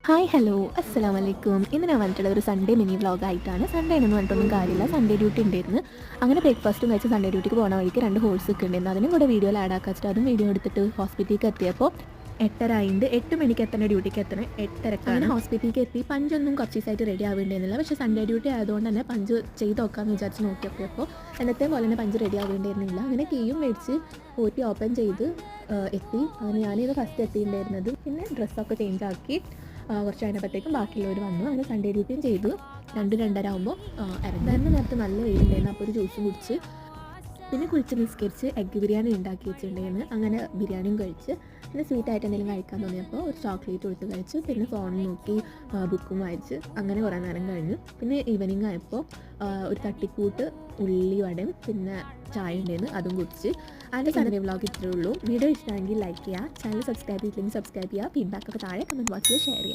Hi hello അസ്സലാമു അലൈക്കും. ഇന്ന് ഞാൻ വന്നിട്ടുള്ളത് ഒരു സൺഡേ മിനി വ്ളോഗായിട്ടാണ്. സൺഡേ എന്ന് പറഞ്ഞിട്ടൊന്നും കാര്യമില്ല, സൺഡേ ഡ്യൂട്ടി ഉണ്ടായിരുന്നു. അങ്ങനെ ബ്രേക്ക്ഫാസ്റ്റും കഴിച്ച് സൺഡേ ഡ്യൂട്ടിക്ക് പോകുന്ന വഴിക്ക് 2 ഹോഴ്സ് ഒക്കെ ഉണ്ടായിരുന്നു. അതിനും കൂടെ വീഡിയോയിൽ ആഡ് ആക്കാൻ വെച്ചിട്ട് അതും വീഡിയോ എടുത്തിട്ട് ഹോസ്പിറ്റലിലേക്ക് എത്തിയപ്പോൾ 8:30 ആയിട്ടുണ്ട്. 8 മണിക്ക് എത്തേണ്ട ഡ്യൂട്ടിക്ക് എത്തണം, 8:30ക്കാണ്. അങ്ങനെ ഹോസ്പിറ്റലിലേക്ക് എത്തി. പഞ്ചൊന്നും കുറച്ച് ദിവസമായിട്ട് റെഡി ആവേണ്ടിയിരുന്നില്ല. പക്ഷേ സൺഡേ ഡ്യൂട്ടി ആയതുകൊണ്ട് തന്നെ പഞ്ച് ചെയ്ത് നോക്കാമെന്ന് വിചാരിച്ച് നോക്കിയപ്പോൾ എന്നത്തെ പോലെ തന്നെ പഞ്ച് റെഡി ആവേണ്ടിയിരുന്നില്ല. അങ്ങനെ കീയും മേടിച്ച് പോറ്റി ഓപ്പൺ ചെയ്ത് എത്തി. അങ്ങനെ ഞാനിത് ഫസ്റ്റ് എത്തിയിട്ടുണ്ടായിരുന്നത്. പിന്നെ ഡ്രസ്സൊക്കെ ചേഞ്ച് ആക്കി കുറച്ച് കഴിഞ്ഞപ്പോഴത്തേക്കും ബാക്കിയുള്ളവർ വന്നു. അങ്ങനെ സൺഡേ ഡ്യൂട്ടിയും ചെയ്തു. 2-2:30 ആകുമ്പോൾ ഇറങ്ങുന്ന നേരത്ത് നല്ല വെയിലുണ്ടായിരുന്നു. അപ്പോൾ ഒരു ജ്യൂസും കുടിച്ച് പിന്നെ കുളിച്ച് നിസ്കരിച്ച് എഗ്ഗ് ബിരിയാണി ഉണ്ടാക്കി വെച്ചിട്ടുണ്ടായിരുന്നു. അങ്ങനെ ബിരിയാണിയും കഴിച്ച് പിന്നെ സ്വീറ്റായിട്ട് എന്തെങ്കിലും കഴിക്കാൻ തോന്നിയപ്പോൾ ഒരു ചോക്ലേറ്റ് കൊടുത്ത് കഴിച്ചു. പിന്നെ ഫോൺ നോക്കി ബുക്കും വായിച്ച് അങ്ങനെ കുറേ നേരം കഴിഞ്ഞു. പിന്നെ ഈവനിങ് ആയപ്പോൾ ഒരു തട്ടിക്കൂട്ട് ഉള്ളി വടയും പിന്നെ ചായ ഉണ്ടായിരുന്നു, അതും കുടിച്ച്. അതിൻ്റെ സൺഡേ വ്ളോഗ് ഇത്രയേ ഉള്ളൂ. വീഡിയോ ഇഷ്ടമെങ്കിൽ ലൈക്ക് ചെയ്യുക, ചാനൽ സബ്സ്ക്രൈബ് ചെയ്തില്ലെങ്കിൽ സബ്സ്ക്രൈബ് ചെയ്യുക, ഫീഡ്ബാക്കൊക്കെ താഴെ കമൻറ്റ് ബോക്സിൽ ഷെയർ ചെയ്യുക.